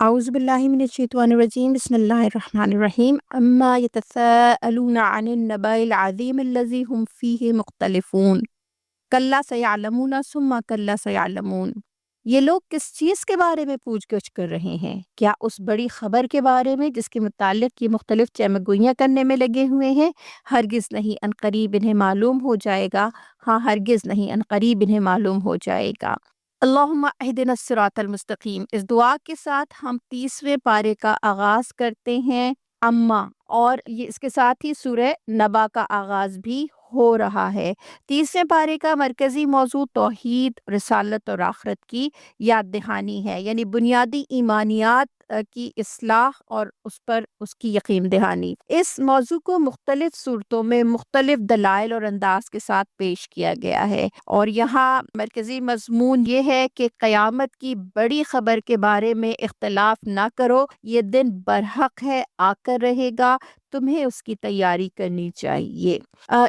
أعوذ بالله من الشيطان الرجيم بسم الله الرحمن الرحيم أما يتساءلون عن النبأ العظيم الذي هم فيه مختلفون کلا سیعلمون ثم کلا سیعلمون۔ یہ لوگ کس چیز کے بارے میں پوچھ گچھ کر رہے ہیں؟ کیا اس بڑی خبر کے بارے میں جس کے متعلق یہ مختلف چمگوئیاں کرنے میں لگے ہوئے ہیں؟ ہرگز نہیں، ان قریب انہیں معلوم ہو جائے گا۔ ہاں ہرگز نہیں، ان قریب انہیں معلوم ہو جائے گا۔ اللہم اہدنا الصراط المستقیم۔ اس دعا کے ساتھ ہم 30ویں پارے کا آغاز کرتے ہیں اما، اور یہ اس کے ساتھ ہی سورہ نبا کا آغاز بھی ہو رہا ہے۔ 30ویں پارے کا مرکزی موضوع توحید، رسالت اور آخرت کی یاد دہانی ہے، یعنی بنیادی ایمانیات کی اصلاح اور اس کی یقین دہانی۔ اس موضوع کو مختلف صورتوں میں مختلف دلائل اور انداز کے ساتھ پیش کیا گیا ہے، اور یہاں مرکزی مضمون یہ ہے کہ قیامت کی بڑی خبر کے بارے میں اختلاف نہ کرو، یہ دن برحق ہے، آ کر رہے گا، تمہیں اس کی تیاری کرنی چاہیے۔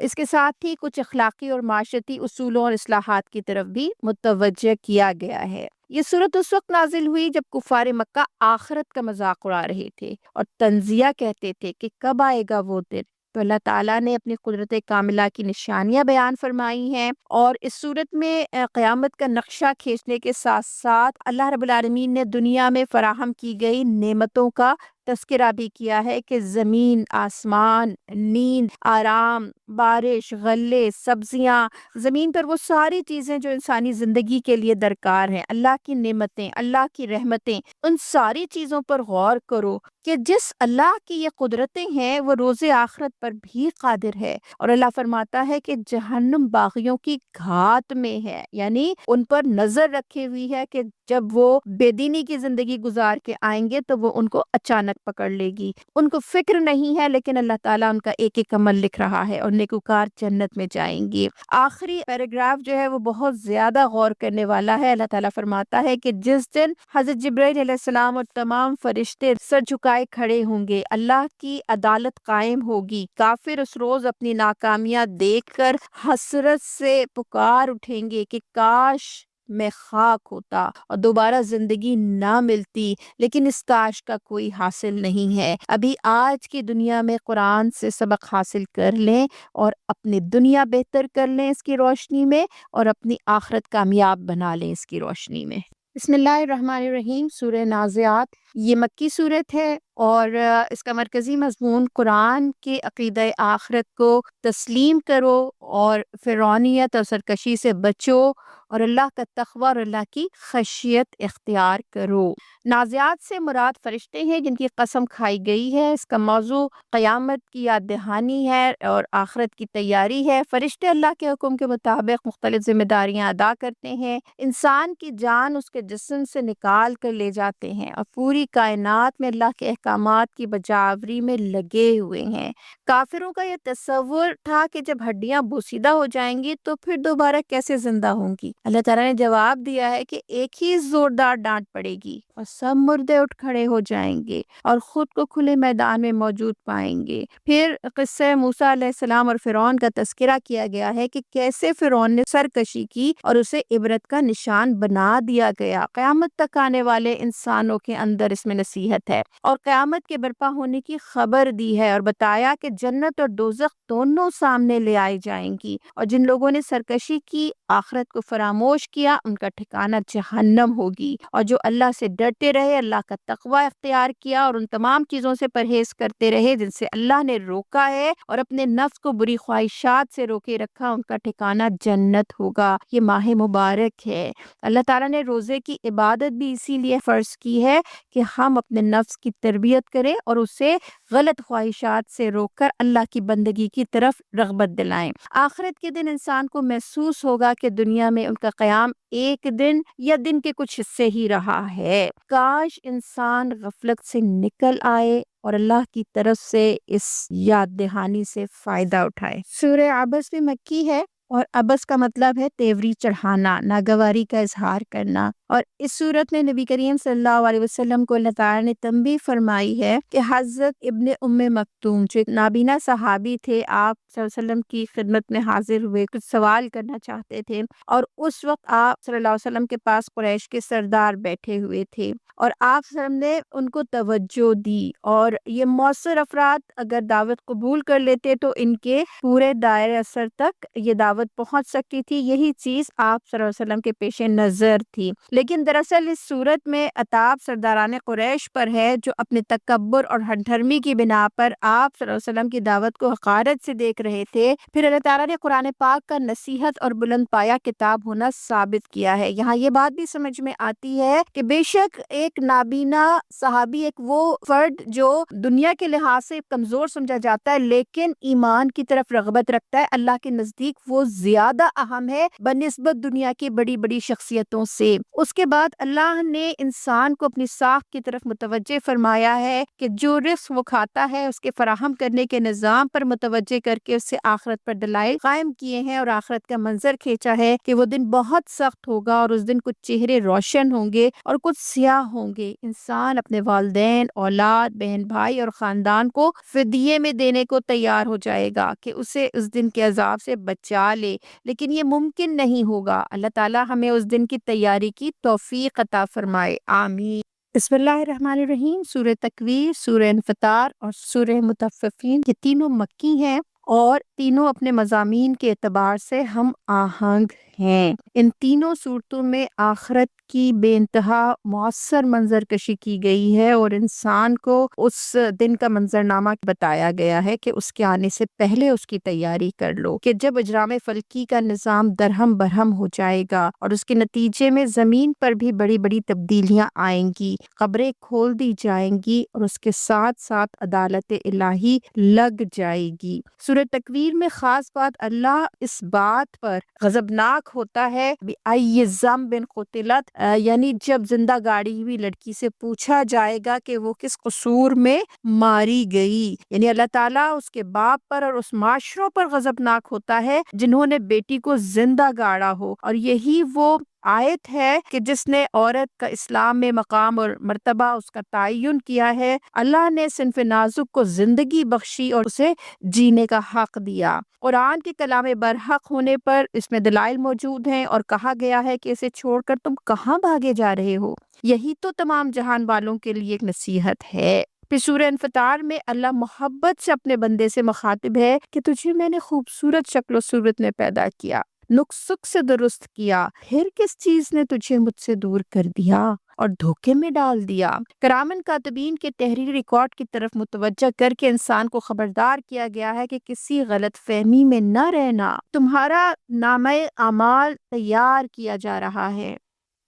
اس کے ساتھ ہی کچھ اخلاقی اور معاشرتی اصولوں اور اصلاحات کی طرف بھی متوجہ کیا گیا ہے۔ یہ صورت اس وقت نازل ہوئی جب کفار مکہ آخرت کا مذاق اڑا رہے تھے اور تنزیہ کہتے تھے کہ کب آئے گا وہ دن۔ تو اللہ تعالیٰ نے اپنی قدرت کاملہ کی نشانیاں بیان فرمائی ہیں، اور اس صورت میں قیامت کا نقشہ کھینچنے کے ساتھ ساتھ اللہ رب العالمین نے دنیا میں فراہم کی گئی نعمتوں کا تذکرہ بھی کیا ہے کہ زمین، آسمان، نیند، آرام، بارش، غلے، سبزیاں، زمین پر وہ ساری چیزیں جو انسانی زندگی کے لیے درکار ہیں، اللہ کی نعمتیں، اللہ کی رحمتیں، ان ساری چیزوں پر غور کرو کہ جس اللہ کی یہ قدرتیں ہیں وہ روز آخرت پر بھی قادر ہے۔ اور اللہ فرماتا ہے کہ جہنم باغیوں کی گھات میں ہے، یعنی ان پر نظر رکھے ہوئی ہے کہ جب وہ بے دینی کی زندگی گزار کے آئیں گے تو وہ ان کو اچانک پکڑ لے گی۔ ان کو فکر نہیں ہے، لیکن اللہ تعالیٰ ان کا ایک ایک عمل لکھ رہا ہے، اور نیکوکار جنت میں جائیں گے۔ آخری پیراگراف جو ہے وہ بہت زیادہ غور کرنے والا ہے۔ اللہ تعالیٰ فرماتا ہے کہ جس دن حضرت جبرائیل علیہ السلام اور تمام فرشتے سر جھکائے کھڑے ہوں گے، اللہ کی عدالت قائم ہوگی، کافر اس روز اپنی ناکامیاں دیکھ کر حسرت سے پکار اٹھیں گے کہ کاش میں خاک ہوتا اور دوبارہ زندگی نہ ملتی، لیکن اس کاش کا کوئی حاصل نہیں ہے۔ ابھی آج کی دنیا میں قرآن سے سبق حاصل کر لیں اور اپنی دنیا بہتر کر لیں اس کی روشنی میں، اور اپنی آخرت کامیاب بنا لیں اس کی روشنی میں۔ بسم اللہ الرحمن الرحیم۔ سورہ نازعات یہ مکی صورت ہے، اور اس کا مرکزی مضمون قرآن کے عقیدہ آخرت کو تسلیم کرو اور فرعونیت اور سرکشی سے بچو، اور اللہ کا تقوی اور اللہ کی خشیت اختیار کرو۔ نازعات سے مراد فرشتے ہیں جن کی قسم کھائی گئی ہے۔ اس کا موضوع قیامت کی یاد دہانی ہے اور آخرت کی تیاری ہے۔ فرشتے اللہ کے حکم کے مطابق مختلف ذمہ داریاں ادا کرتے ہیں، انسان کی جان اس کے جسم سے نکال کر لے جاتے ہیں، اور پوری کائنات میں اللہ کے احکامات کی بجاوری میں لگے ہوئے ہیں۔ کافروں کا یہ تصور تھا کہ جب ہڈیاں بوسیدہ ہو جائیں گی تو پھر دوبارہ کیسے زندہ ہوں گی؟ اللہ تعالیٰ نے جواب دیا ہے کہ ایک ہی زوردار ڈانٹ پڑے گی اور سب مردے اٹھ کھڑے ہو جائیں گے اور خود کو کھلے میدان میں موجود پائیں گے۔ پھر قصہ موسیٰ علیہ السلام اور فرعون کا تذکرہ کیا گیا ہے کہ کیسے فرعون نے سرکشی کی اور اسے عبرت کا نشان بنا دیا گیا۔ قیامت تک آنے والے انسانوں کے اندر اس میں نصیحت ہے، اور قیامت کے برپا ہونے کی خبر دی ہے، اور بتایا کہ جنت اور دوزخ دونوں سامنے لے آئی جائیں گی، اور جن لوگوں نے سرکشی کی، آخرت کو فراموش کیا، ان کا ٹھکانہ جہنم ہوگی، اور جو اللہ سے ڈرتے رہے، اللہ کا تقوی اختیار کیا اور ان تمام چیزوں سے پرہیز کرتے رہے جن سے اللہ نے روکا ہے، اور اپنے نفس کو بری خواہشات سے روکے رکھا، ان کا ٹھکانہ جنت ہوگا۔ یہ ماہ مبارک ہے۔ اللہ تعالیٰ نے روزے کی عبادت بھی اسی لیے فرض کی ہے کہ ہم اپنے نفس کی تربیت کریں اور اسے غلط خواہشات سے روک کر اللہ کی بندگی کی طرف رغبت دلائیں۔ آخرت کے دن انسان کو محسوس ہوگا کہ دنیا میں ان کا قیام ایک دن یا دن کے کچھ حصے ہی رہا ہے۔ کاش انسان غفلت سے نکل آئے اور اللہ کی طرف سے اس یاد دہانی سے فائدہ اٹھائے۔ سورہ عبس بھی مکی ہے، اور ابس کا مطلب ہے تیوری چڑھانا، ناگواری کا اظہار کرنا۔ اور اس صورت میں نبی کریم صلی اللہ علیہ وسلم کو اللہ تعالیٰ نے تنبیہ فرمائی ہے کہ حضرت ابن مکتوم جو ایک نابینا صحابی تھے، آپ صلی اللہ علیہ وسلم کی خدمت میں حاضر ہوئے، کچھ سوال کرنا چاہتے تھے، اور اس وقت آپ صلی اللہ علیہ وسلم کے پاس قریش کے سردار بیٹھے ہوئے تھے، اور آپ صلی اللہ علیہ وسلم نے ان کو توجہ دی، اور یہ مؤثر افراد اگر دعوت قبول کر لیتے تو ان کے پورے دائرے اثر تک یہ دعوت پہنچ سکتی تھی۔ یہی چیز آپ صلی اللہ علیہ وسلم کے پیش نظر تھی، لیکن دراصل اس صورت میں عتاب سرداران قریش پر ہے، جو اپنے تکبر اور ہٹھرمی کی بنا پر آپ صلی اللہ علیہ وسلم کی دعوت کو حقارت سے دیکھ رہے تھے۔ پھر اللہ تعالیٰ نے قرآن پاک کا نصیحت اور بلند پایہ کتاب ہونا ثابت کیا ہے۔ یہاں یہ بات بھی سمجھ میں آتی ہے کہ بے شک ایک نابینا صحابی ایک وہ فرد جو دنیا کے لحاظ سے کمزور سمجھا جاتا ہے لیکن ایمان کی طرف رغبت رکھتا ہے، اللہ کے نزدیک وہ زیادہ اہم ہے بنسبت دنیا کی بڑی بڑی شخصیتوں سے۔ اس کے بعد اللہ نے انسان کو اپنی ساخت کی طرف متوجہ فرمایا ہے کہ جو رزق وہ کھاتا ہے اس کے فراہم کرنے کے نظام پر متوجہ کر کے اس سے آخرت پر دلائل قائم کیے ہیں، اور آخرت کا منظر کھینچا ہے کہ وہ دن بہت سخت ہوگا، اور اس دن کچھ چہرے روشن ہوں گے اور کچھ سیاہ ہوں گے۔ انسان اپنے والدین، اولاد، بہن بھائی اور خاندان کو فدیے میں دینے کو تیار ہو جائے گا کہ اسے اس دن کے عذاب سے بچا لے، لیکن یہ ممکن نہیں ہوگا۔ اللہ تعالیٰ ہمیں اس دن کی تیاری کی توفیق عطا فرمائے، آمین۔ بسم اللہ الرحمن الرحیم۔ سورہ تکویر، سورہ انفطار اور سورہ مطففین یہ تینوں مکی ہیں، اور تینوں اپنے مضامین کے اعتبار سے ہم آہنگ ہیں۔ ان تینوں صورتوں میں آخرت کی بے انتہا مؤثر منظر کشی کی گئی ہے، اور انسان کو اس دن کا منظرنامہ بتایا گیا ہے کہ اس کے آنے سے پہلے اس کی تیاری کر لو، کہ جب اجرام فلکی کا نظام درہم برہم ہو جائے گا اور اس کے نتیجے میں زمین پر بھی بڑی بڑی تبدیلیاں آئیں گی، قبریں کھول دی جائیں گی، اور اس کے ساتھ ساتھ عدالت الہی لگ جائے گی۔ سورہ تکویر میں خاص بات اللہ اس بات پر غضبناک ہوتا ہے بِأَيِّ ذَنبٍ قُتِلَتْ، یعنی جب زندہ گاڑی ہوئی لڑکی سے پوچھا جائے گا کہ وہ کس قصور میں ماری گئی، یعنی اللہ تعالیٰ اس کے باپ پر اور اس معاشروں پر غضبناک ہوتا ہے جنہوں نے بیٹی کو زندہ گاڑا ہو، اور یہی وہ آیت ہے کہ جس نے عورت کا اسلام میں مقام اور مرتبہ اس کا تعین کیا ہے۔ اللہ نے صنف نازک کو زندگی بخشی اور اسے جینے کا حق دیا۔ قرآن کے کلام برحق ہونے پر اس میں دلائل موجود ہیں، اور کہا گیا ہے کہ اسے چھوڑ کر تم کہاں بھاگے جا رہے ہو؟ یہی تو تمام جہان والوں کے لیے ایک نصیحت ہے۔ پھر سورہ انفطار میں اللہ محبت سے اپنے بندے سے مخاطب ہے کہ تجھے میں نے خوبصورت شکل و صورت میں پیدا کیا، نقص سے درست کیا، پھر کس چیز نے تجھے مجھ سے دور کر دیا اور دھوکے میں ڈال دیا؟ کرامن کاتبین کے تحریری ریکارڈ کی طرف متوجہ کر کے انسان کو خبردار کیا گیا ہے کہ کسی غلط فہمی میں نہ رہنا، تمہارا نامہ اعمال تیار کیا جا رہا ہے۔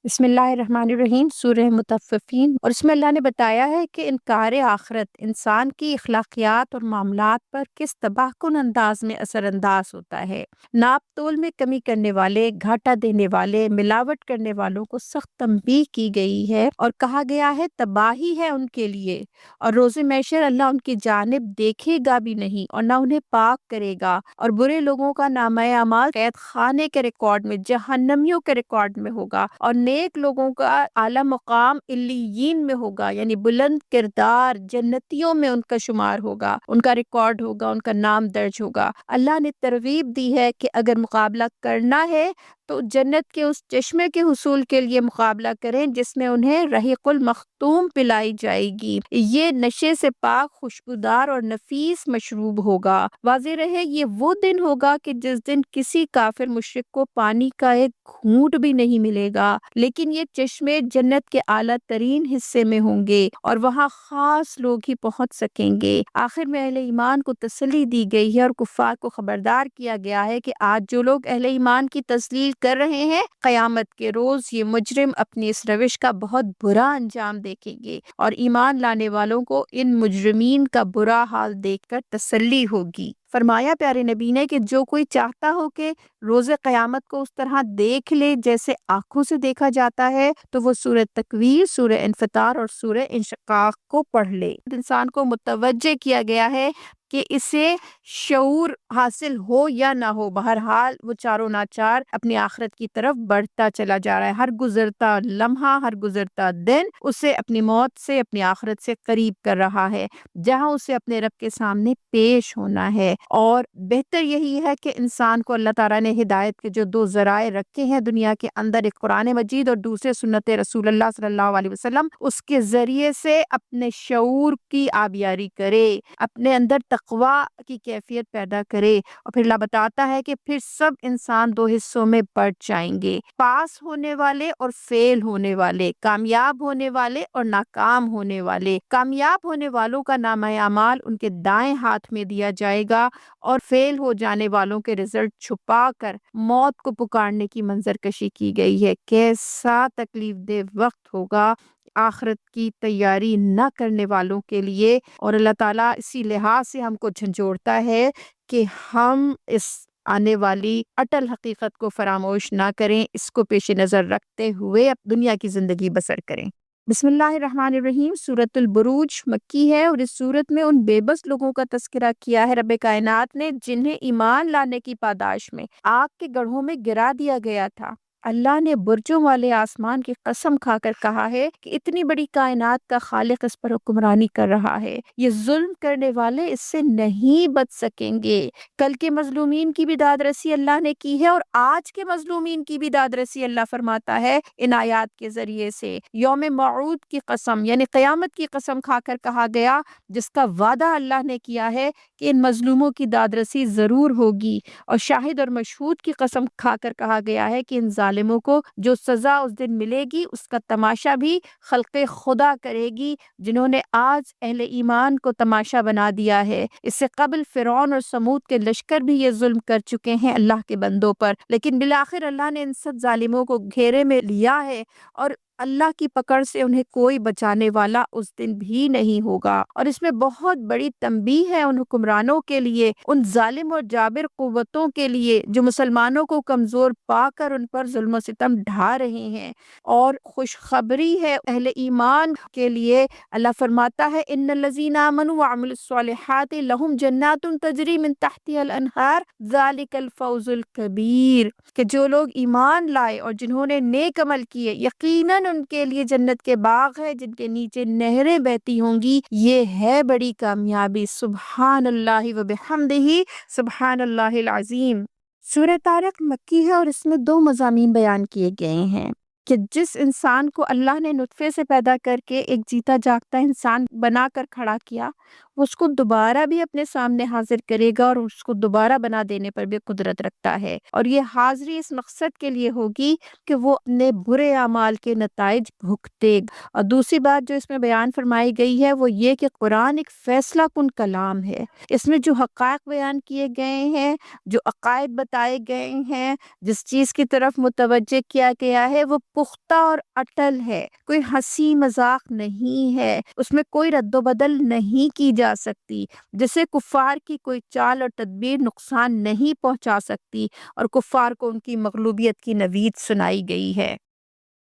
بسم اللہ الرحمن الرحیم۔ سورہ مطففین، اور اس میں اللہ نے بتایا ہے کہ انکار آخرت انسان کی اخلاقیات اور معاملات پر کس تباہ کن انداز میں اثر انداز ہوتا ہے۔ ناپ تول میں کمی کرنے والے، گھاٹا دینے والے، ملاوٹ کرنے والوں کو سخت تنبیہ کی گئی ہے، اور کہا گیا ہے تباہی ہے ان کے لیے، اور روز محشر اللہ ان کی جانب دیکھے گا بھی نہیں اور نہ انہیں پاک کرے گا، اور برے لوگوں کا نامہ اعمال قید خانے کے ریکارڈ میں، جہنمیوں کے ریکارڈ میں ہوگا، اور نیک لوگوں کا اعلیٰ مقام علیین میں ہوگا، یعنی بلند کردار جنتیوں میں ان کا شمار ہوگا، ان کا ریکارڈ ہوگا، ان کا نام درج ہوگا۔ اللہ نے ترغیب دی ہے کہ اگر مقابلہ کرنا ہے تو جنت کے اس چشمے کے حصول کے لیے مقابلہ کریں جس میں انہیں رحیق المختوم پلائی جائے گی۔ یہ نشے سے پاک، خوشبودار اور نفیس مشروب ہوگا۔ واضح رہے یہ وہ دن ہوگا کہ جس دن کسی کافر مشرک کو پانی کا ایک گھونٹ بھی نہیں ملے گا، لیکن یہ چشمے جنت کے اعلیٰ ترین حصے میں ہوں گے، اور وہاں خاص لوگ ہی پہنچ سکیں گے۔ آخر میں اہل ایمان کو تسلی دی گئی ہے اور کفار کو خبردار کیا گیا ہے کہ آج جو لوگ اہل ایمان کی تسلیل کر رہے ہیں، قیامت کے روز یہ مجرم اپنی اس روش کا بہت برا انجام دیکھیں گے، اور ایمان لانے والوں کو ان مجرمین کا برا حال دیکھ کر تسلی ہوگی۔ فرمایا پیارے نبی نے کہ جو کوئی چاہتا ہو کہ روز قیامت کو اس طرح دیکھ لے جیسے آنکھوں سے دیکھا جاتا ہے تو وہ سورہ تکویر، سورہ انفطار اور سورہ انشقاق کو پڑھ لے۔ انسان کو متوجہ کیا گیا ہے کہ اسے شعور حاصل ہو یا نہ ہو، بہرحال وہ چاروں ناچار اپنی آخرت کی طرف بڑھتا چلا جا رہا ہے۔ ہر گزرتا لمحہ، ہر گزرتا دن اسے اپنی موت سے، اپنی آخرت سے قریب کر رہا ہے، جہاں اسے اپنے رب کے سامنے پیش ہونا ہے۔ اور بہتر یہی ہے کہ انسان کو اللہ تعالیٰ نے ہدایت کے جو دو ذرائع رکھے ہیں دنیا کے اندر، ایک قرآن مجید اور دوسرے سنت رسول اللہ صلی اللہ علیہ وسلم، اس کے ذریعے سے اپنے شعور کی آبیاری کرے، اپنے اندر تقوی کی کیفیت پیدا کرے۔ اور پھر اللہ بتاتا ہے کہ پھر سب انسان دو حصوں میں بٹ جائیں گے، پاس ہونے والے اور فیل ہونے والے، کامیاب ہونے والے اور ناکام ہونے والے۔ کامیاب ہونے والوں کا نامہ اعمال ان کے دائیں ہاتھ میں دیا جائے گا، اور فیل ہو جانے والوں کے رزلٹ چھپا کر موت کو پکارنے کی منظر کشی کی گئی ہے۔ کیسا تکلیف دہ وقت ہوگا آخرت کی تیاری نہ کرنے والوں کے لیے۔ اور اللہ تعالیٰ اسی لحاظ سے ہم کو جھنجھوڑتا ہے کہ ہم اس آنے والی اٹل حقیقت کو فراموش نہ کریں، اس کو پیش نظر رکھتے ہوئے اب دنیا کی زندگی بسر کریں۔ بسم اللہ الرحمن الرحیم۔ سورۃ البروج مکی ہے، اور اس سورت میں ان بے بس لوگوں کا تذکرہ کیا ہے رب کائنات نے جنہیں ایمان لانے کی پاداش میں آگ کے گڑھوں میں گرا دیا گیا تھا۔ اللہ نے برجوں والے آسمان کی قسم کھا کر کہا ہے کہ اتنی بڑی کائنات کا خالق اس پر حکمرانی کر رہا ہے، یہ ظلم کرنے والے اس سے نہیں بچ سکیں گے۔ کل کے مظلومین کی بھی داد رسی اللہ نے کی ہے، اور آج کے مظلومین کی بھی داد رسی اللہ فرماتا ہے ان آیات کے ذریعے سے۔ یوم موعود کی قسم یعنی قیامت کی قسم کھا کر کہا گیا، جس کا وعدہ اللہ نے کیا ہے کہ ان مظلوموں کی داد رسی ضرور ہوگی، اور شاہد اور مشہود کی قسم کھا کر کہا گیا ہے کہ ان ظالموں کو جو سزا اس دن ملے گی اس کا تماشا بھی خلق خدا کرے گی، جنہوں نے آج اہل ایمان کو تماشا بنا دیا ہے۔ اس سے قبل فرعون اور سمود کے لشکر بھی یہ ظلم کر چکے ہیں اللہ کے بندوں پر، لیکن بالآخر اللہ نے ان سب ظالموں کو گھیرے میں لیا ہے، اور اللہ کی پکڑ سے انہیں کوئی بچانے والا اس دن بھی نہیں ہوگا۔ اور اس میں بہت بڑی تنبیہ ہے ان حکمرانوں کے لیے، ان ظالم اور جابر قوتوں کے لیے جو مسلمانوں کو کمزور پا کر ان پر ظلم و ستم ڈھا رہے ہیں، اور خوشخبری ہے اہل ایمان کے لیے۔ اللہ فرماتا ہے ان الذین آمنوا وعملوا الصالحات لهم جنات تجری من تحتها الانہار ذلک الفوز الکبیر، کہ جو لوگ ایمان لائے اور جنہوں نے نیک عمل کیے، یقیناً ان کے لیے جنت کے باغ ہے جن کے نیچے نہریں بہتی ہوں گی، یہ ہے بڑی کامیابی۔ سبحان اللہ وبحمدہ، سبحان اللہ العظیم۔ سورہ طارق مکی ہے، اور اس میں دو مضامین بیان کیے گئے ہیں کہ جس انسان کو اللہ نے نطفے سے پیدا کر کے ایک جیتا جاگتا انسان بنا کر کھڑا کیا، وہ اس کو دوبارہ بھی اپنے سامنے حاضر کرے گا، اور اس کو دوبارہ بنا دینے پر بھی قدرت رکھتا ہے۔ اور یہ حاضری اس مقصد کے لیے ہوگی کہ وہ اپنے برے اعمال کے نتائج بھگتے۔ اور دوسری بات جو اس میں بیان فرمائی گئی ہے وہ یہ کہ قرآن ایک فیصلہ کن کلام ہے۔ اس میں جو حقائق بیان کیے گئے ہیں، جو عقائد بتائے گئے ہیں، جس چیز کی طرف متوجہ کیا گیا ہے، وہ پختہ اور اٹل ہے، کوئی ہنسی مذاق نہیں ہے، اس میں کوئی رد و بدل نہیں کی جا سکتی، جسے کفار کی کوئی چال اور تدبیر نقصان نہیں پہنچا سکتی، اور کفار کو ان کی مغلوبیت کی نوید سنائی گئی ہے۔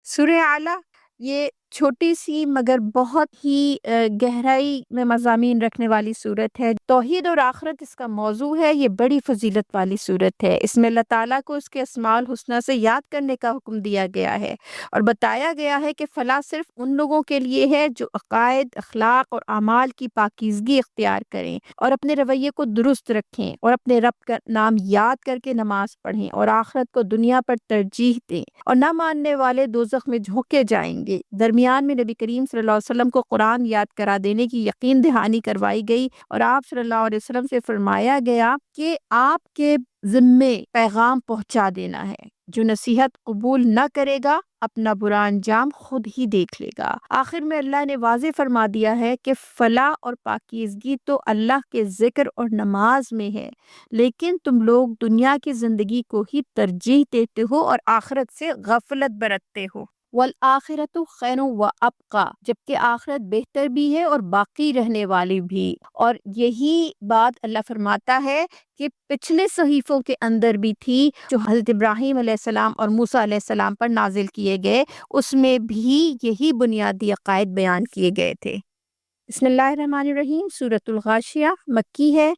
سورہ اعلیٰ یہ چھوٹی سی مگر بہت ہی گہرائی میں مضامین رکھنے والی صورت ہے۔ توحید اور آخرت اس کا موضوع ہے۔ یہ بڑی فضیلت والی صورت ہے۔ اس میں اللہ تعالیٰ کو اس کے اسماء الحسنیٰ سے یاد کرنے کا حکم دیا گیا ہے، اور بتایا گیا ہے کہ فلاح صرف ان لوگوں کے لیے ہے جو عقائد، اخلاق اور اعمال کی پاکیزگی اختیار کریں، اور اپنے رویے کو درست رکھیں، اور اپنے رب کا نام یاد کر کے نماز پڑھیں، اور آخرت کو دنیا پر ترجیح دیں، اور نہ ماننے والے دوزخ میں جھونکے جائیں گے۔ درمیان میں نبی کریم صلی اللہ علیہ وسلم کو قرآن یاد کرا دینے کی یقین دہانی کروائی گئی، اور آپ صلی اللہ علیہ وسلم سے فرمایا گیا کہ آپ کے ذمے پیغام پہنچا دینا ہے، جو نصیحت قبول نہ کرے گا اپنا برا انجام خود ہی دیکھ لے گا۔ آخر میں اللہ نے واضح فرما دیا ہے کہ فلاح اور پاکیزگی تو اللہ کے ذکر اور نماز میں ہے، لیکن تم لوگ دنیا کی زندگی کو ہی ترجیح دیتے ہو اور آخرت سے غفلت برتتے ہو۔ والآخرۃ خیر وابقیٰ، جبکہ آخرت بہتر بھی ہے اور باقی رہنے والی بھی۔ اور یہی بات اللہ فرماتا ہے کہ پچھلے صحیفوں کے اندر بھی تھی جو حضرت ابراہیم علیہ السلام اور موسیٰ علیہ السلام پر نازل کیے گئے، اس میں بھی یہی بنیادی عقائد بیان کیے گئے تھے۔ بسم اللہ الرحمن الرحیم۔ سورۃ الغاشیہ مکی ہے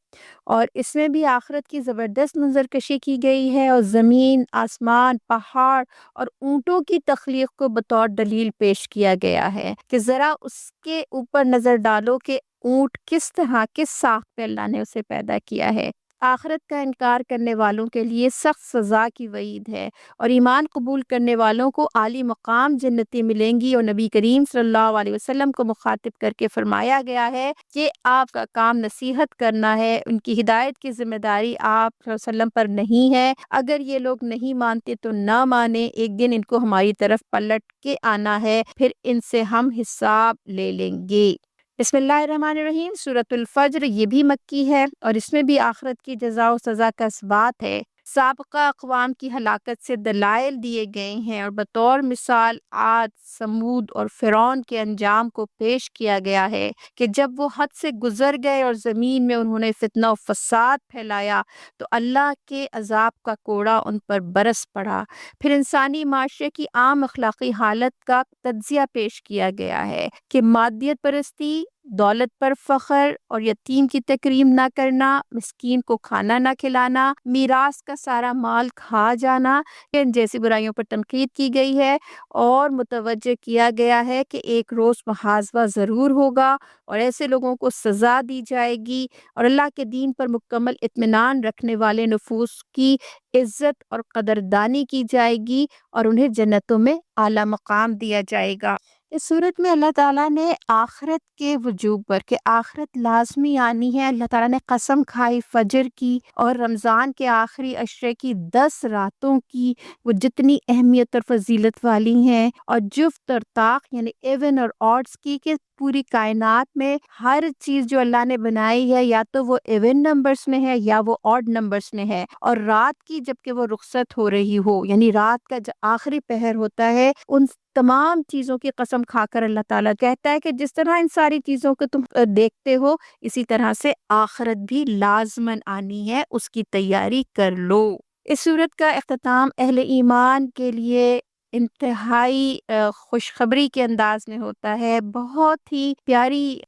اور اس میں بھی آخرت کی زبردست منظر کشی کی گئی ہے اور زمین، آسمان، پہاڑ اور اونٹوں کی تخلیق کو بطور دلیل پیش کیا گیا ہے کہ ذرا اس کے اوپر نظر ڈالو کہ اونٹ کس طرح کس ساخت پہ اللہ نے اسے پیدا کیا ہے۔ آخرت کا انکار کرنے والوں کے لیے سخت سزا کی وعید ہے اور ایمان قبول کرنے والوں کو عالی مقام جنتی ملیں گی، اور نبی کریم صلی اللہ علیہ وسلم کو مخاطب کر کے فرمایا گیا ہے کہ آپ کا کام نصیحت کرنا ہے، ان کی ہدایت کی ذمہ داری آپ صلی اللہ علیہ وسلم پر نہیں ہے۔ اگر یہ لوگ نہیں مانتے تو نہ مانے، ایک دن ان کو ہماری طرف پلٹ کے آنا ہے، پھر ان سے ہم حساب لے لیں گے۔ بسم اللہ الرحمن الرحیم۔ سورۃ الفجر یہ بھی مکی ہے اور اس میں بھی آخرت کی جزا و سزا کا اثبات ہے۔ سابقہ اقوام کی ہلاکت سے دلائل دیے گئے ہیں اور بطور مثال عاد، سمود اور فرعون کے انجام کو پیش کیا گیا ہے کہ جب وہ حد سے گزر گئے اور زمین میں انہوں نے فتنہ و فساد پھیلایا تو اللہ کے عذاب کا کوڑا ان پر برس پڑا۔ پھر انسانی معاشرے کی عام اخلاقی حالت کا تجزیہ پیش کیا گیا ہے کہ مادیت پرستی، دولت پر فخر اور یتیم کی تکریم نہ کرنا، مسکین کو کھانا نہ کھلانا، میراث کا سارا مال کھا جانا، ان جیسی برائیوں پر تنقید کی گئی ہے اور متوجہ کیا گیا ہے کہ ایک روز محاسبہ ضرور ہوگا اور ایسے لوگوں کو سزا دی جائے گی اور اللہ کے دین پر مکمل اطمینان رکھنے والے نفوس کی عزت اور قدردانی کی جائے گی اور انہیں جنتوں میں اعلیٰ مقام دیا جائے گا۔ اس صورت میں اللہ تعالیٰ نے آخرت کے وجوب پر کہ آخرت لازمی آنی ہے، اللہ تعالیٰ نے قسم کھائی فجر کی اور رمضان کے آخری عشرے کی 10 راتوں کی، وہ جتنی اہمیت اور فضیلت والی ہیں، اور جفت اور طاق یعنی ایون اور آڈس کی کہ پوری کائنات میں ہر چیز جو اللہ نے بنائی ہے یا تو وہ ایون نمبرز میں ہے یا وہ آڈ نمبرز میں ہے، اور رات کی جبکہ وہ رخصت ہو رہی ہو، یعنی رات کا جو آخری پہر ہوتا ہے، ان تمام چیزوں کی قسم کھا کر اللہ تعالیٰ کہتا ہے کہ جس طرح ان ساری چیزوں کو تم دیکھتے ہو اسی طرح سے آخرت بھی لازماً آنی ہے، اس کی تیاری کر لو۔ اس صورت کا اختتام اہل ایمان کے لیے انتہائی خوشخبری کے انداز میں ہوتا ہے، بہت ہی پیاری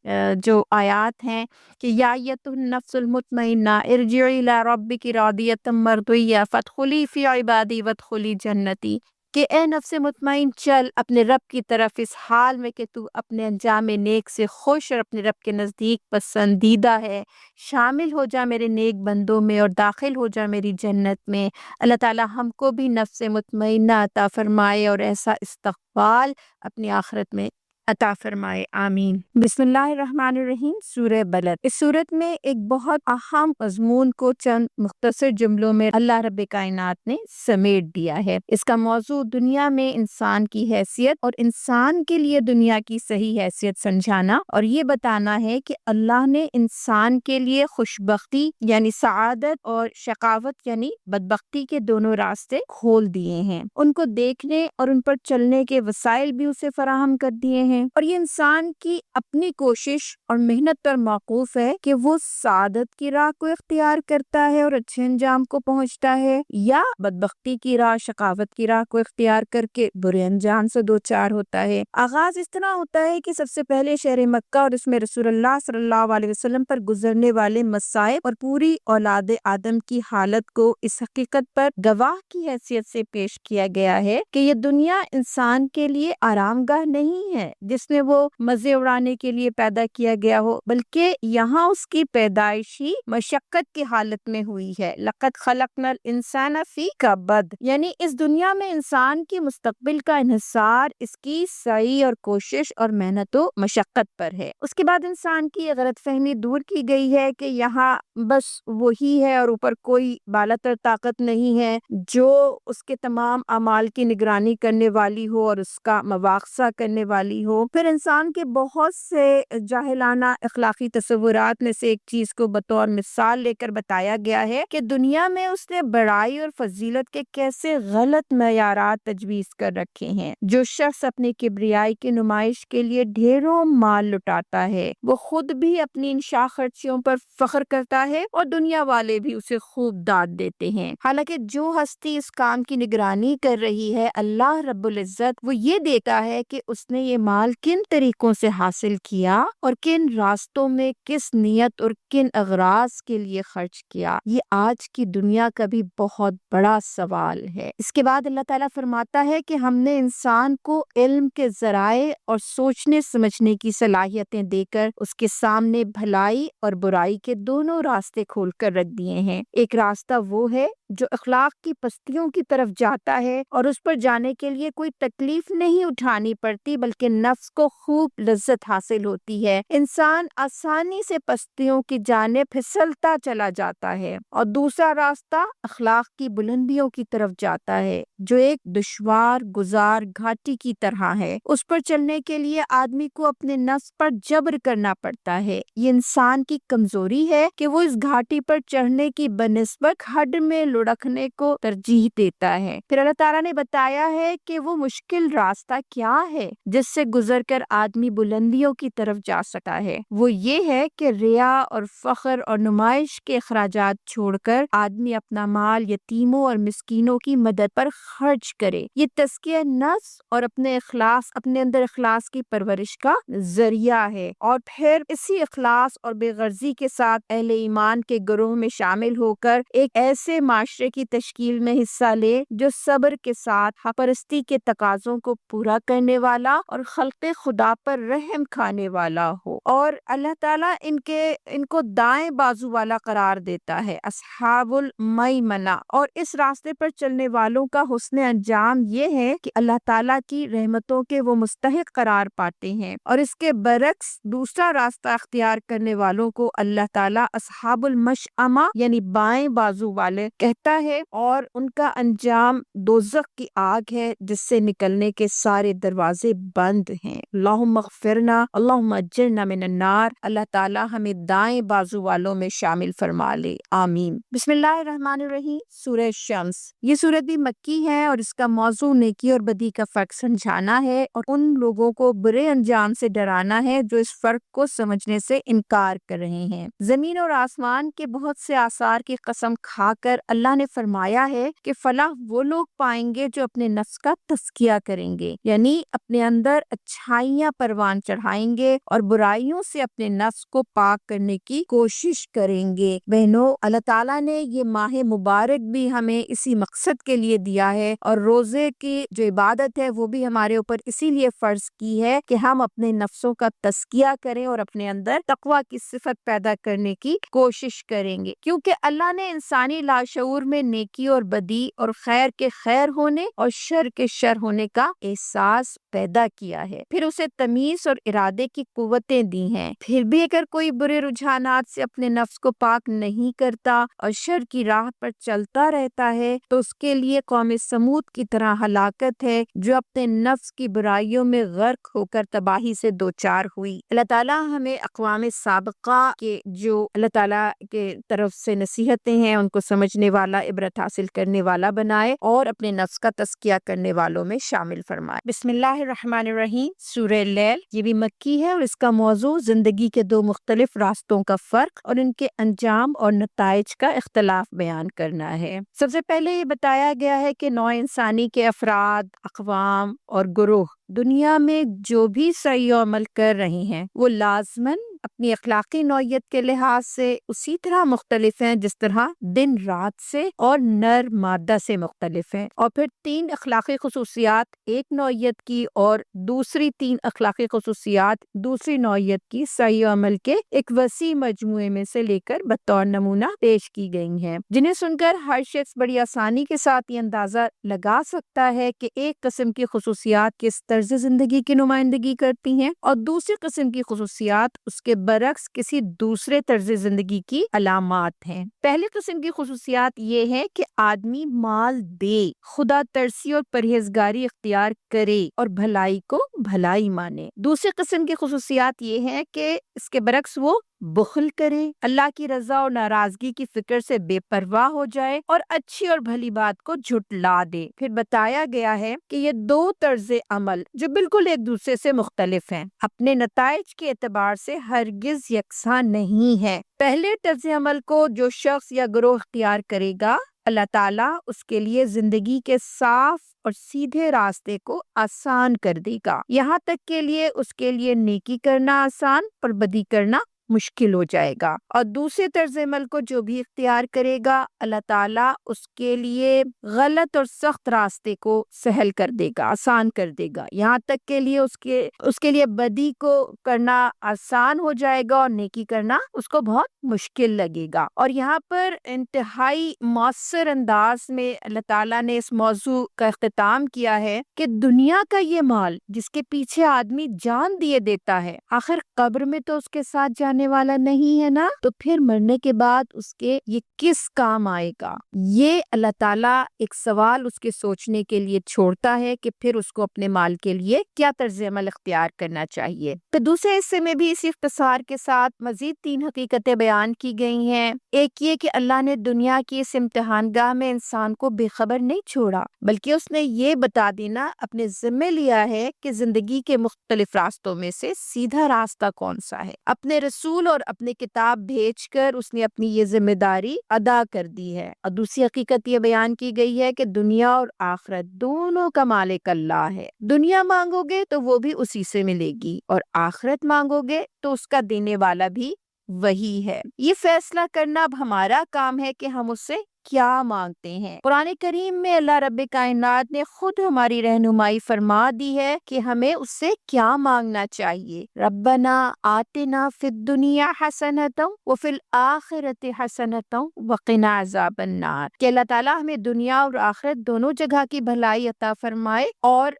جو آیات ہیں کہ یا ایتھا النفس المطمئنہ ارجعی الی ربک راضیۃ مرضیہ فادخلی فی عبادی وادخلی جنتی، کہ اے نفس مطمئن چل اپنے رب کی طرف اس حال میں کہ تو اپنے انجام نیک سے خوش اور اپنے رب کے نزدیک پسندیدہ ہے، شامل ہو جا میرے نیک بندوں میں اور داخل ہو جا میری جنت میں۔ اللہ تعالی ہم کو بھی نفس مطمئنہ عطا فرمائے اور ایسا استقبال اپنی آخرت میں عطا فرمائے، آمین۔ بسم اللہ الرحمن الرحیم۔ سورہ بلد۔ اس سورت میں ایک بہت اہم مضمون کو چند مختصر جملوں میں اللہ رب کائنات نے سمیٹ دیا ہے۔ اس کا موضوع دنیا میں انسان کی حیثیت اور انسان کے لیے دنیا کی صحیح حیثیت سمجھانا اور یہ بتانا ہے کہ اللہ نے انسان کے لیے خوشبختی یعنی سعادت اور شقاوت یعنی بدبختی کے دونوں راستے کھول دیے ہیں، ان کو دیکھنے اور ان پر چلنے کے وسائل بھی اسے فراہم کر دیے ہیں، اور یہ انسان کی اپنی کوشش اور محنت پر موقوف ہے کہ وہ سعادت کی راہ کو اختیار کرتا ہے اور اچھے انجام کو پہنچتا ہے یا بدبختی کی راہ، شقاوت کی راہ کو اختیار کر کے برے انجام سے دوچار ہوتا ہے۔ آغاز اس طرح ہوتا ہے کہ سب سے پہلے شہر مکہ اور اس میں رسول اللہ صلی اللہ علیہ وسلم پر گزرنے والے مصائب اور پوری اولاد آدم کی حالت کو اس حقیقت پر گواہ کی حیثیت سے پیش کیا گیا ہے کہ یہ دنیا انسان کے لیے آرام گاہ نہیں ہے جس میں وہ مزے اڑانے کے لیے پیدا کیا گیا ہو، بلکہ یہاں اس کی پیدائش ہی مشقت کی حالت میں ہوئی ہے۔ لقد خلقنا الانسان فی کبد، یعنی اس دنیا میں انسان کی مستقبل کا انحصار اس کی سعی اور کوشش اور محنت و مشقت پر ہے۔ اس کے بعد انسان کی غلط فہمی دور کی گئی ہے کہ یہاں بس وہی ہے اور اوپر کوئی بالاتر طاقت نہیں ہے جو اس کے تمام اعمال کی نگرانی کرنے والی ہو اور اس کا مواخذہ کرنے والی ہو۔ پھر انسان کے بہت سے جاہلانہ اخلاقی تصورات میں سے ایک چیز کو بطور مثال لے کر بتایا گیا ہے کہ دنیا میں اس نے بڑائی اور فضیلت کے کیسے غلط معیارات تجویز کر رکھے ہیں۔ جو شخص اپنی کبریائی کی نمائش کے لیے ڈھیروں مال لٹاتا ہے وہ خود بھی اپنی ان شاخ خرچیوں پر فخر کرتا ہے اور دنیا والے بھی اسے خوب داد دیتے ہیں، حالانکہ جو ہستی اس کام کی نگرانی کر رہی ہے اللہ رب العزت وہ یہ دیکھتا ہے کہ اس نے یہ مال مال کن طریقوں سے حاصل کیا اور کن راستوں میں کس نیت اور کن اغراض کے لیے خرچ کیا، یہ آج کی دنیا کا بھی بہت بڑا سوال ہے۔ اس کے بعد اللہ تعالیٰ فرماتا ہے کہ ہم نے انسان کو علم کے ذرائع اور سوچنے سمجھنے کی صلاحیتیں دے کر اس کے سامنے بھلائی اور برائی کے دونوں راستے کھول کر رکھ دیے ہیں۔ ایک راستہ وہ ہے جو اخلاق کی پستیوں کی طرف جاتا ہے اور اس پر جانے کے لیے کوئی تکلیف نہیں اٹھانی پڑتی بلکہ نفس کو خوب لذت حاصل ہوتی ہے، انسان آسانی سے پستیوں کی جانب پھسلتا چلا جاتا ہے۔ اور دوسرا راستہ اخلاق کی بلندیوں کی طرف جاتا ہے جو ایک دشوار گزار گھاٹی کی طرح ہے، اس پر چلنے کے لیے آدمی کو اپنے نفس پر جبر کرنا پڑتا ہے۔ یہ انسان کی کمزوری ہے کہ وہ اس گھاٹی پر چڑھنے کی بنسبت کھڈ میں لڑکنے کو ترجیح دیتا ہے۔ پھر اللہ تعالیٰ نے بتایا ہے کہ وہ مشکل راستہ کیا ہے جس سے گزر کر آدمی بلندیوں کی طرف جا سکتا ہے، وہ یہ ہے کہ ریا اور فخر اور نمائش کے اخراجات چھوڑ کر آدمی اپنا مال یتیموں اور مسکینوں کی مدد پر خرچ کرے۔ یہ تزکیہ نفس اور اپنے اندر اخلاص کی پرورش کا ذریعہ ہے، اور پھر اسی اخلاص اور بے غرضی کے ساتھ اہل ایمان کے گروہ میں شامل ہو کر ایک ایسے معاشرے کی تشکیل میں حصہ لے جو صبر کے ساتھ حق پرستی کے تقاضوں کو پورا کرنے والا اور خلق خدا پر رحم کھانے والا ہو۔ اور اللہ تعالیٰ ان کو دائیں بازو والا قرار دیتا ہے، اصحاب المیمنہ، اور اس راستے پر چلنے والوں کا حسن انجام یہ ہے کہ اللہ تعالیٰ کی رحمتوں کے وہ مستحق قرار پاتے ہیں، اور اس کے برعکس دوسرا راستہ اختیار کرنے والوں کو اللہ تعالیٰ اصحاب المشأمہ یعنی بائیں بازو والے کہتا ہے، اور ان کا انجام دوزخ کی آگ ہے جس سے نکلنے کے سارے دروازے بند ہیں۔ اللہم اغفرنا، اللہم اجرنا من النار، اللہ تعالیٰ ہمیں دائیں بازو والوں میں شامل فرما لے، آمین۔ بسم اللہ الرحمن الرحیم، سورہ شمس۔ یہ سورت بھی مکی ہے اور اس کا موضوع نیکی اور بدی کا فرق سمجھانا ہے اور ان لوگوں کو برے انجام سے ڈرانا ہے جو اس فرق کو سمجھنے سے انکار کر رہے ہیں۔ زمین اور آسمان کے بہت سے آثار کی قسم کھا کر اللہ نے فرمایا ہے کہ فلاح وہ لوگ پائیں گے جو اپنے نفس کا تزکیہ کریں گے، یعنی اپنے اندر اچھائیاں پروان چڑھائیں گے اور برائیوں سے اپنے نفس کو پاک کرنے کی کوشش کریں گے۔ بہنوں، اللہ تعالیٰ نے یہ ماہ مبارک بھی ہمیں اسی مقصد کے لیے دیا ہے، اور روزے کی جو عبادت ہے وہ بھی ہمارے اوپر اسی لیے فرض کی ہے کہ ہم اپنے نفسوں کا تزکیہ کریں اور اپنے اندر تقویٰ کی صفت پیدا کرنے کی کوشش کریں گے، کیونکہ اللہ نے انسانی لاشعور میں نیکی اور بدی اور خیر کے خیر ہونے اور شر کے شر ہونے کا احساس پیدا کیا ہے، پھر اسے تمیز اور ارادے کی قوتیں دی ہیں۔ پھر بھی اگر کوئی برے رجحانات سے اپنے نفس کو پاک نہیں کرتا اور شر کی راہ پر چلتا رہتا ہے تو اس کے لیے قوم سمود کی طرح ہلاکت ہے جو اپنے نفس کی برائیوں میں غرق ہو کر تباہی سے دوچار ہوئی۔ اللہ تعالیٰ ہمیں اقوام سابقہ کے جو اللہ تعالیٰ کے طرف سے نصیحتیں ہیں ان کو سمجھنے والا، عبرت حاصل کرنے والا بنائے اور اپنے نفس کا تزکیہ کرنے والوں میں شامل فرمائے۔ بسم اللہ الرحمن الرحیم، سورہ لیل، یہ بھی مکی ہے اور اس کا موضوع زندگی کے دو مختلف راستوں کا فرق اور ان کے انجام اور نتائج کا اختلاف بیان کرنا ہے۔ سب سے پہلے یہ بتایا گیا ہے کہ نوع انسانی کے افراد، اقوام اور گروہ دنیا میں جو بھی سعی و عمل کر رہے ہیں وہ لازماً اپنی اخلاقی نوعیت کے لحاظ سے اسی طرح مختلف ہیں جس طرح دن رات سے اور نر مادہ سے مختلف ہیں، اور پھر 3 اخلاقی خصوصیات ایک نوعیت کی اور دوسری 3 اخلاقی خصوصیات دوسری نوعیت کی سعی و عمل کے ایک وسیع مجموعے میں سے لے کر بطور نمونہ پیش کی گئی ہیں، جنہیں سن کر ہر شخص بڑی آسانی کے ساتھ یہ اندازہ لگا سکتا ہے کہ ایک قسم کی خصوصیات کس طرز زندگی کی نمائندگی کرتی ہیں اور دوسری قسم کی خصوصیات اس کے برعکس کسی دوسرے طرز زندگی کی علامات ہیں۔ پہلی قسم کی خصوصیات یہ ہے کہ آدمی مال دے، خدا ترسی اور پرہیزگاری اختیار کرے اور بھلائی کو بھلائی مانے۔ دوسری قسم کی خصوصیات یہ ہے کہ اس کے برعکس وہ بخل کرے، اللہ کی رضا اور ناراضگی کی فکر سے بے پرواہ ہو جائے اور اچھی اور بھلی بات کو جھٹلا دے۔ پھر بتایا گیا ہے کہ یہ 2 طرز عمل جو بالکل ایک دوسرے سے مختلف ہیں، اپنے نتائج کے اعتبار سے ہرگز یکساں نہیں ہے۔ پہلے طرز عمل کو جو شخص یا گروہ اختیار کرے گا، اللہ تعالیٰ اس کے لیے زندگی کے صاف اور سیدھے راستے کو آسان کر دے گا، یہاں تک کے لیے اس کے لیے نیکی کرنا آسان پر بدی کرنا مشکل ہو جائے گا، اور دوسرے طرز عمل کو جو بھی اختیار کرے گا اللہ تعالیٰ اس کے لیے غلط اور سخت راستے کو سہل کر دے گا، آسان کر دے گا، یہاں تک کے لیے اس کے لیے بدی کو کرنا آسان ہو جائے گا اور نیکی کرنا اس کو بہت مشکل لگے گا۔ اور یہاں پر انتہائی مؤثر انداز میں اللہ تعالیٰ نے اس موضوع کا اختتام کیا ہے کہ دنیا کا یہ مال جس کے پیچھے آدمی جان دیے دیتا ہے، آخر قبر میں تو اس کے ساتھ جانے والا نہیں ہے نا، تو پھر مرنے کے بعد اس کے یہ کس کام آئے گا؟ یہ اللہ تعالیٰ ایک سوال اس کے سوچنے کے لیے چھوڑتا ہے کہ پھر اس کو اپنے مال کے لیے کیا طرز عمل اختیار کرنا چاہیے۔ تو دوسرے حصے میں بھی اسی اختصار کے ساتھ مزید 3 حقیقتیں بیان کی گئی ہیں۔ ایک یہ کہ اللہ نے دنیا کی اس امتحان گاہ میں انسان کو بے خبر نہیں چھوڑا، بلکہ اس نے یہ بتا دینا اپنے ذمہ لیا ہے کہ زندگی کے مختلف راستوں میں سے سیدھا راستہ کون سا ہے۔ اپنے رسول اور اپنے کتاب بھیج کر اس نے اپنی یہ ذمہ داری ادا کر دی ہے۔ اور دوسری حقیقت یہ بیان کی گئی ہے کہ دنیا اور آخرت دونوں کا مالک اللہ ہے، دنیا مانگو گے تو وہ بھی اسی سے ملے گی، اور آخرت مانگو گے تو اس کا دینے والا بھی وہی ہے۔ یہ فیصلہ کرنا اب ہمارا کام ہے کہ ہم اس سے کیا مانگتے ہیں۔ قرآن کریم میں اللہ رب کائنات نے خود ہماری رہنمائی فرما دی ہے کہ ہمیں اس سے کیا مانگنا چاہیے۔ ربنا آتنا فی الدنیا حسنۃ وفی الآخرۃ حسنۃ وقنا عذاب النار، کہ اللہ تعالیٰ ہمیں دنیا اور آخرت دونوں جگہ کی بھلائی عطا فرمائے اور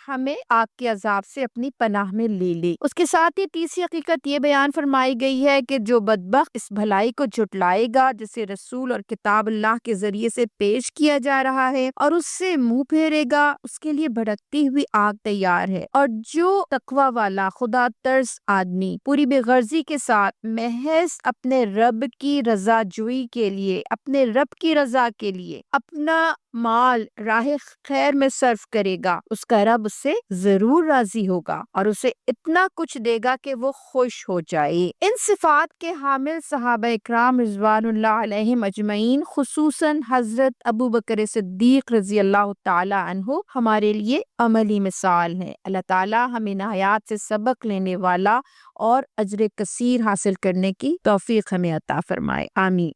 ہمیں آگ کے عذاب سے اپنی پناہ میں لے لے۔ اس کے ساتھ ہی تیسری حقیقت یہ بیان فرمائی گئی ہے کہ جو بدبخت اس بھلائی کو جھٹلائے گا جسے رسول اور کتاب اللہ کے ذریعے سے پیش کیا جا رہا ہے اور اس سے منہ پھیرے گا، اس کے لیے بھڑکتی ہوئی آگ تیار ہے، اور جو تقوی والا خدا ترس آدمی پوری بے غرضی کے ساتھ محض اپنے رب کی رضا جوئی کے لیے، اپنے رب کی رضا کے لیے اپنا مال راہ خیر میں صرف کرے گا، اس کا رب اس سے ضرور راضی ہوگا اور اسے اتنا کچھ دے گا کہ وہ خوش ہو جائے۔ ان صفات کے حامل صحابہ اکرام رضوان اللہ علیہم اجمعین، خصوصاً حضرت ابو بکر صدیق رضی اللہ تعالی عنہ ہمارے لیے عملی مثال ہے۔ اللہ تعالی ہمیں ان آیات سے سبق لینے والا اور اجر کثیر حاصل کرنے کی توفیق ہمیں عطا فرمائے، آمین۔